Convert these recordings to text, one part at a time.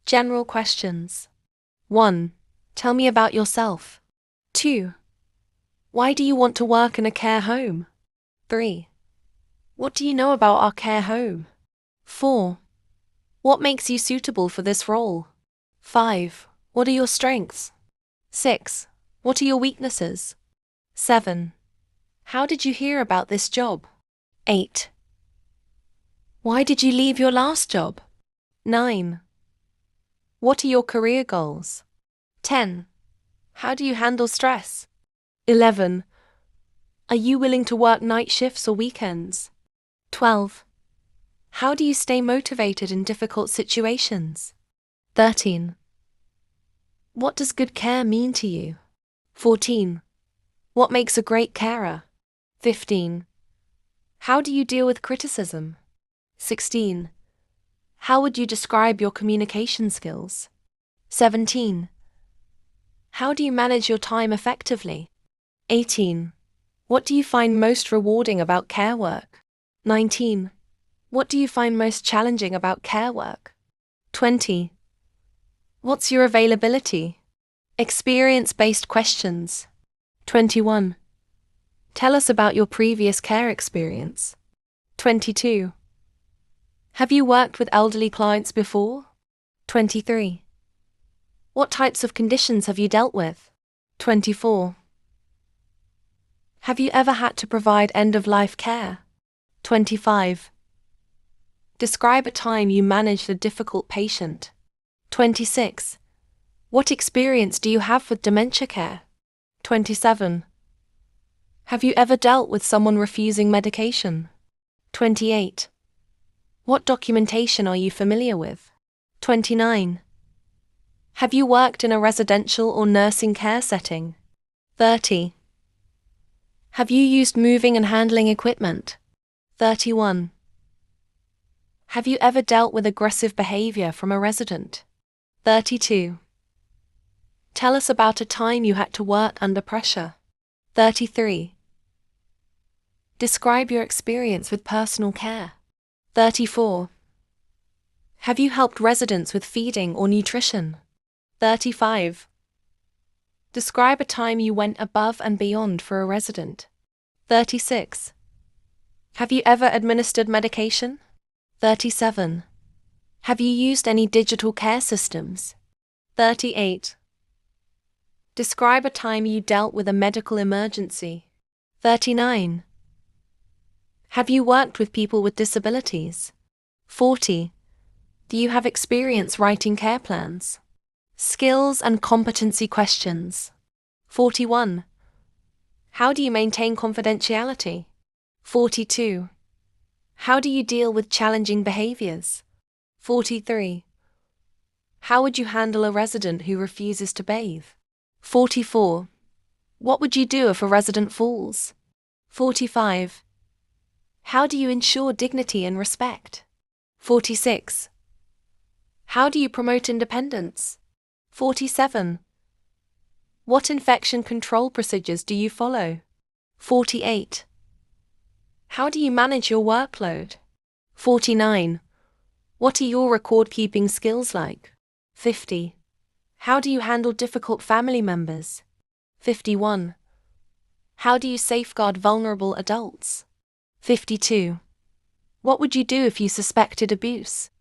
General questions. 1. Tell me about yourself. 2. Why do you want to work in a care home? 3. What do you know about our care home? 4. What makes you suitable for this role? 5. What are your strengths? 6. What are your weaknesses? 7. How did you hear about this job? 8. Why did you leave your last job? 9. What are your career goals? 10. How do you handle stress? 11. Are you willing to work night shifts or weekends? 12. How do you stay motivated in difficult situations? 13. What does good care mean to you? 14. What makes a great carer? 15. How do you deal with criticism? 16. How would you describe your communication skills? 17. How do you manage your time effectively? 18. What do you find most rewarding about care work? 19. What do you find most challenging about care work? 20. What's your availability? Experience-based questions. 21. Tell us about your previous care experience. 22. Have you worked with elderly clients before? 23. What types of conditions have you dealt with? 24. Have you ever had to provide end-of-life care? 25. Describe a time you managed a difficult patient. 26. What experience do you have with dementia care? 27. Have you ever dealt with someone refusing medication? 28. What documentation are you familiar with? 29. Have you worked in a residential or nursing care setting? 30. Have you used moving and handling equipment? 31. Have you ever dealt with aggressive behavior from a resident? 32. Tell us about a time you had to work under pressure. 33. Describe your experience with personal care. 34. Have you helped residents with feeding or nutrition? 35. Describe a time you went above and beyond for a resident. 36. Have you ever administered medication? 37. Have you used any digital care systems? 38. Describe a time you dealt with a medical emergency. 39. Have you worked with people with disabilities? 40. Do you have experience writing care plans? Skills and competency questions. 41. How do you maintain confidentiality? 42. How do you deal with challenging behaviors? 43. How would you handle a resident who refuses to bathe? 44. What would you do if a resident falls? 45. How do you ensure dignity and respect? 46. How do you promote independence? 47. What infection control procedures do you follow? 48. How do you manage your workload? 49. What are your record-keeping skills like? 50. How do you handle difficult family members? 51. How do you safeguard vulnerable adults? 52. What would you do if you suspected abuse?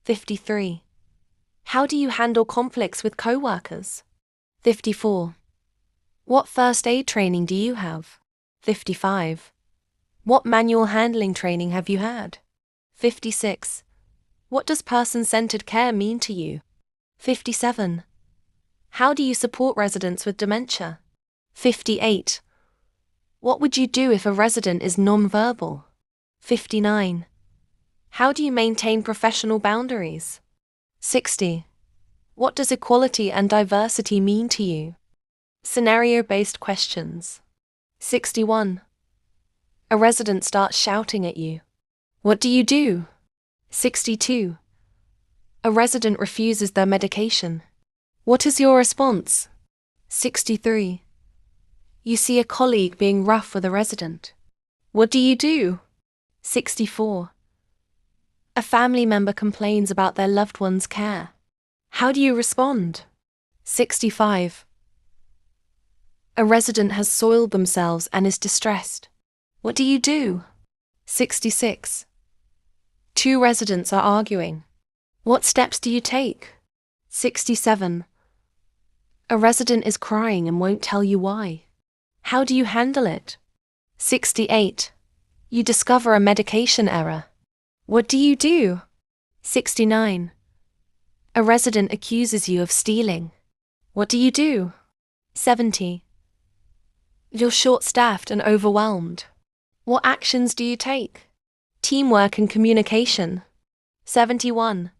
53. How do you handle conflicts with co-workers? 54. What first aid training do you have? 55. What manual handling training have you had? 56. What does person-centered care mean to you? 57. How do you support residents with dementia? 58. What would you do if a resident is non-verbal? 59. How do you maintain professional boundaries? 60. What does equality and diversity mean to you? Scenario-based questions. 61. A resident starts shouting at you. What do you do? 62. A resident refuses their medication. What is your response? 63. You see a colleague being rough with a resident. What do you do? 64. A family member complains about their loved one's care. How do you respond? 65. A resident has soiled themselves and is distressed. What do you do? 66. Two residents are arguing. What steps do you take? 67. A resident is crying and won't tell you why. How do you handle it? 68. You discover a medication error. What do you do? 69. A resident accuses you of stealing. What do you do? 70. You're short-staffed and overwhelmed. What actions do you take? Teamwork and communication. 71.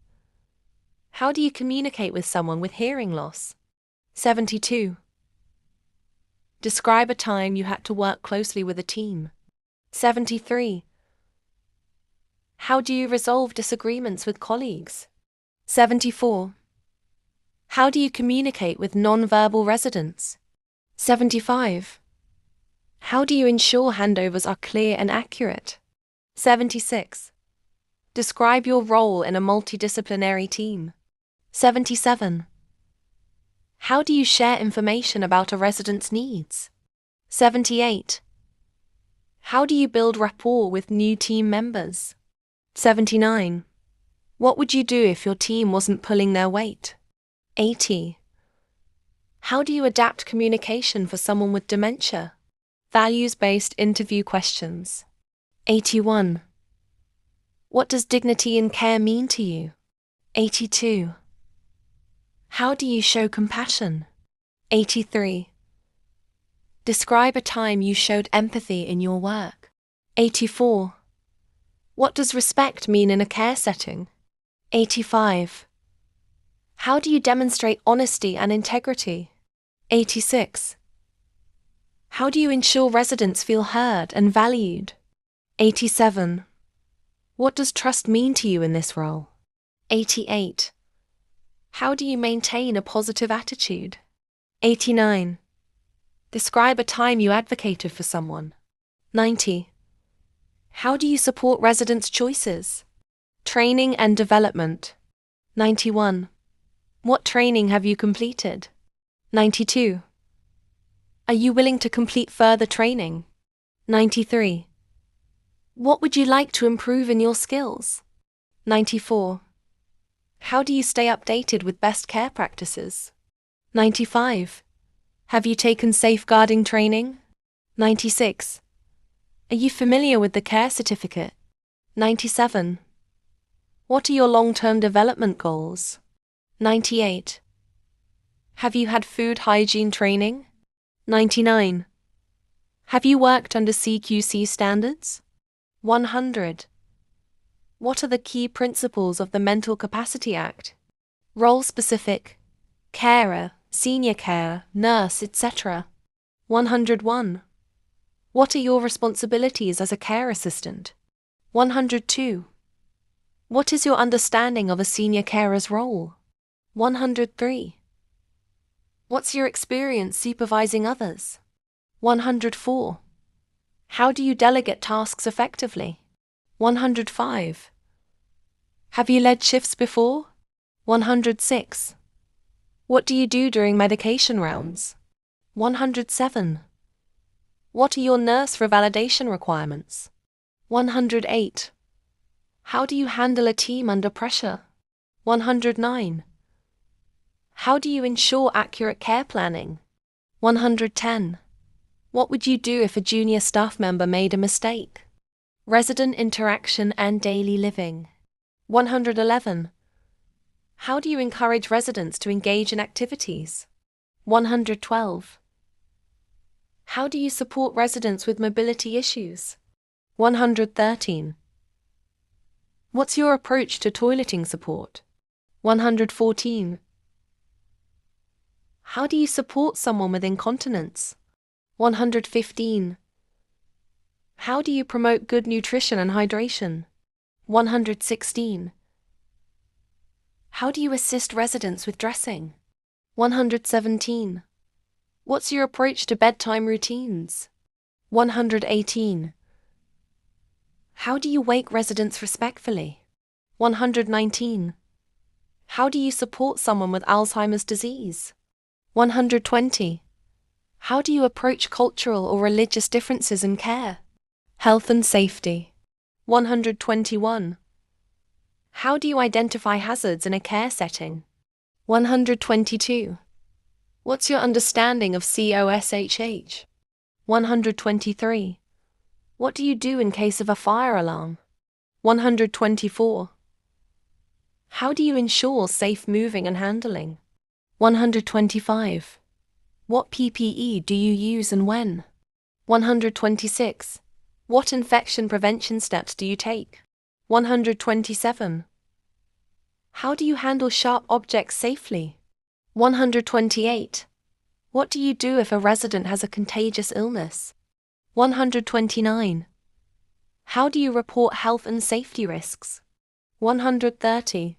How do you communicate with someone with hearing loss? 72. Describe a time you had to work closely with a team. 73. How do you resolve disagreements with colleagues? 74. How do you communicate with non-verbal residents? 75. How do you ensure handovers are clear and accurate? 76. Describe your role in a multidisciplinary team. 77. How do you share information about a resident's needs? 78. How do you build rapport with new team members? 79. What would you do if your team wasn't pulling their weight? 80. How do you adapt communication for someone with dementia? Values-based interview questions. 81. What does dignity and care mean to you? 82. How do you show compassion? 83. Describe a time you showed empathy in your work. 84. What does respect mean in a care setting? 85. How do you demonstrate honesty and integrity? 86. How do you ensure residents feel heard and valued? 87. What does trust mean to you in this role? 88. How do you maintain a positive attitude? 89. Describe a time you advocated for someone. 90. How do you support residents' choices? Training and development. 91. What training have you completed? 92. Are you willing to complete further training? 93. What would you like to improve in your skills? 94. How do you stay updated with best care practices? 95. Have you taken safeguarding training? 96. Are you familiar with the care certificate? 97. What are your long-term development goals? 98. Have you had food hygiene training? 99. Have you worked under CQC standards? 100. What are the key principles of the Mental Capacity Act? Role-specific, carer, senior carer, nurse, etc. 101. What are your responsibilities as a care assistant? 102. What is your understanding of a senior carer's role? 103. What's your experience supervising others? 104. How do you delegate tasks effectively? 105. Have you led shifts before? 106. What do you do during medication rounds? 107. What are your nurse revalidation requirements? 108. How do you handle a team under pressure? 109. How do you ensure accurate care planning? 110. What would you do if a junior staff member made a mistake? Resident interaction and daily living. 111. How do you encourage residents to engage in activities? 112. How do you support residents with mobility issues? 113. What's your approach to toileting support? 114. How do you support someone with incontinence? 115. How do you promote good nutrition and hydration? 116. How do you assist residents with dressing? 117. What's your approach to bedtime routines? 118. How do you wake residents respectfully? 119. How do you support someone with Alzheimer's disease? 120. How do you approach cultural or religious differences in care? Health and safety. 121. How do you identify hazards in a care setting? 122. What's your understanding of COSHH? 123. What do you do in case of a fire alarm? 124. How do you ensure safe moving and handling? 125. What PPE do you use and when? 126. What infection prevention steps do you take? 127. How do you handle sharp objects safely? 128. What do you do if a resident has a contagious illness? 129. How do you report health and safety risks? 130.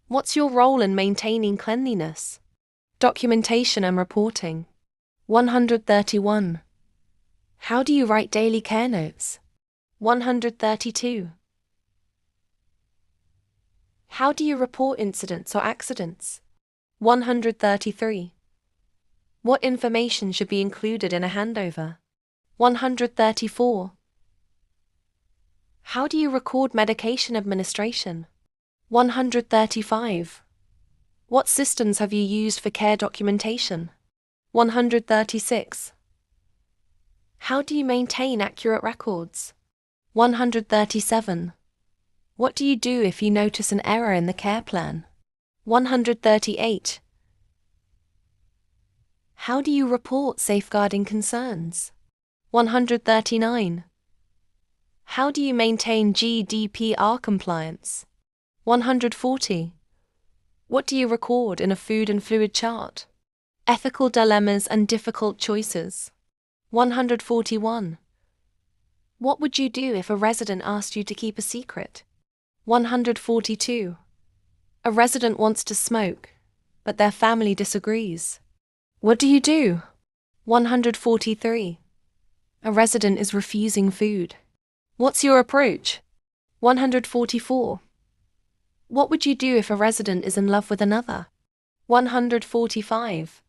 What's your role in maintaining cleanliness? Documentation and reporting. 131. How do you write daily care notes? 132. How do you report incidents or accidents? 133. What information should be included in a handover? 134. How do you record medication administration? 135. What systems have you used for care documentation? 136. How do you maintain accurate records? 137. What do you do if you notice an error in the care plan? 138. How do you report safeguarding concerns? 139. How do you maintain GDPR compliance? 140. What do you record in a food and fluid chart? Ethical dilemmas and difficult choices. 141. What would you do if a resident asked you to keep a secret? 142. A resident wants to smoke, but their family disagrees. What do you do? 143. A resident is refusing food. What's your approach? 144. What would you do if a resident is in love with another? 145.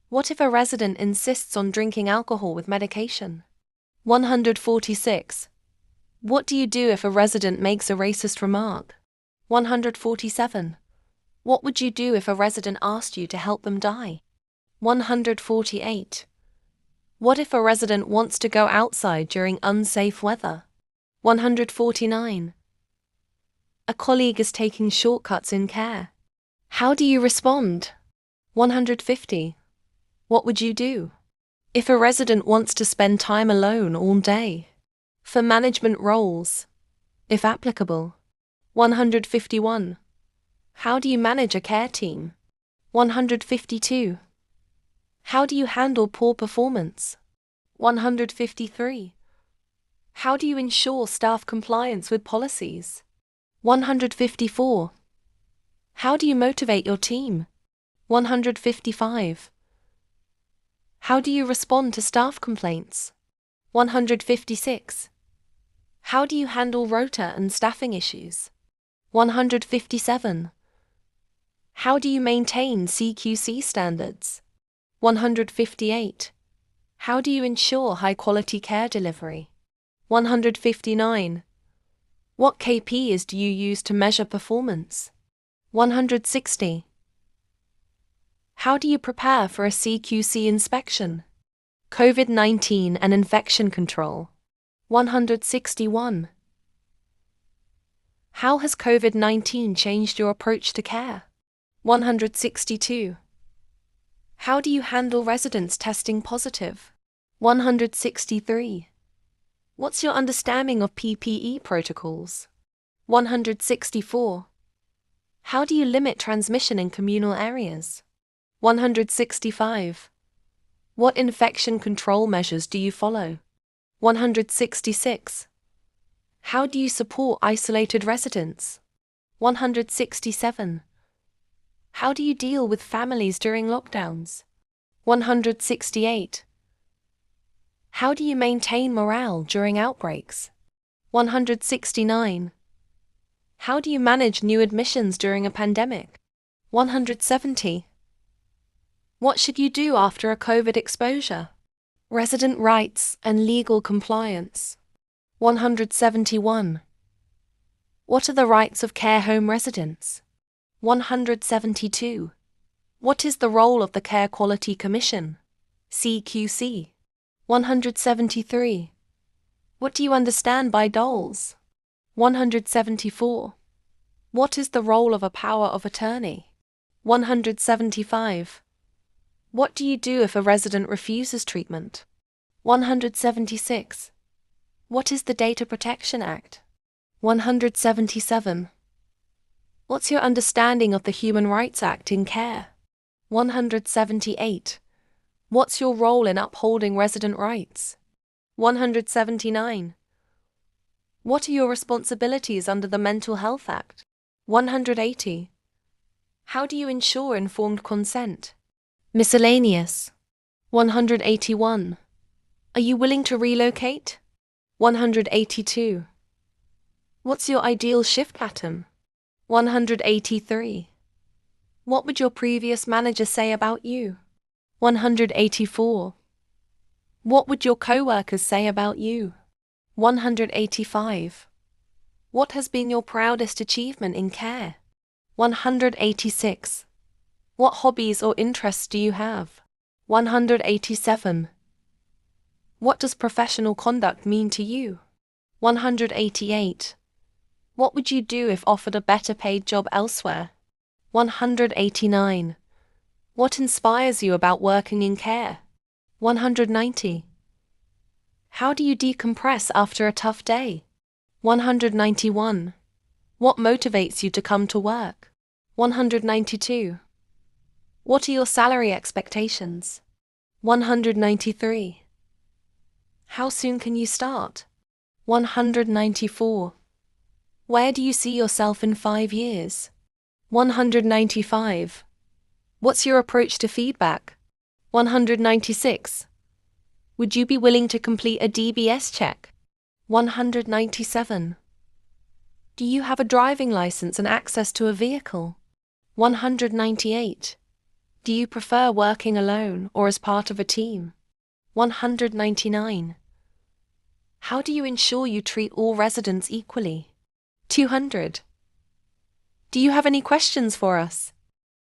What if a resident insists on drinking alcohol with medication? 146. What do you do if a resident makes a racist remark? 147. What would you do if a resident asked you to help them die? 148. What if a resident wants to go outside during unsafe weather? 149. A colleague is taking shortcuts in care. How do you respond? 150. What would you do? If a resident wants to spend time alone all day. For management roles, if applicable. 151. How do you manage a care team? 152. How do you handle poor performance? 153. How do you ensure staff compliance with policies? 154. How do you motivate your team? 155. How do you respond to staff complaints? 156. How do you handle rota and staffing issues? 157. How do you maintain CQC standards? 158. How do you ensure high-quality care delivery? 159. What KPIs do you use to measure performance? 160. How do you prepare for a CQC inspection? COVID-19 and infection control. 161. How has COVID-19 changed your approach to care? 162. How do you handle residents testing positive? 163. What's your understanding of PPE protocols? 164. How do you limit transmission in communal areas? 165. What infection control measures do you follow? 166. How do you support isolated residents? 167. How do you deal with families during lockdowns? 168. How do you maintain morale during outbreaks? 169. How do you manage new admissions during a pandemic? 170. What should you do after a COVID exposure? Resident rights and legal compliance. 171. What are the rights of care home residents? 172. What is the role of the Care Quality Commission? CQC. 173. What do you understand by DOLS? 174. What is the role of a power of attorney? 175. What do you do if a resident refuses treatment? 176. What is the Data Protection Act? 177. What's your understanding of the Human Rights Act in care? 178. What's your role in upholding resident rights? 179. What are your responsibilities under the Mental Health Act? 180. How do you ensure informed consent? Miscellaneous. 181. Are you willing to relocate? 182. What's your ideal shift pattern? 183. What would your previous manager say about you? 184. What would your co-workers say about you? 185. What has been your proudest achievement in care? 186. What hobbies or interests do you have? 187. What does professional conduct mean to you? 188. What would you do if offered a better paid job elsewhere? 189. What inspires you about working in care? 190. How do you decompress after a tough day? 191. What motivates you to come to work? 192. What are your salary expectations? 193. How soon can you start? 194. Where do you see yourself in 5 years? 195. What's your approach to feedback? 196. Would you be willing to complete a DBS check? 197. Do you have a driving license and access to a vehicle? 198. Do you prefer working alone or as part of a team? 199. How do you ensure you treat all residents equally? 200. Do you have any questions for us?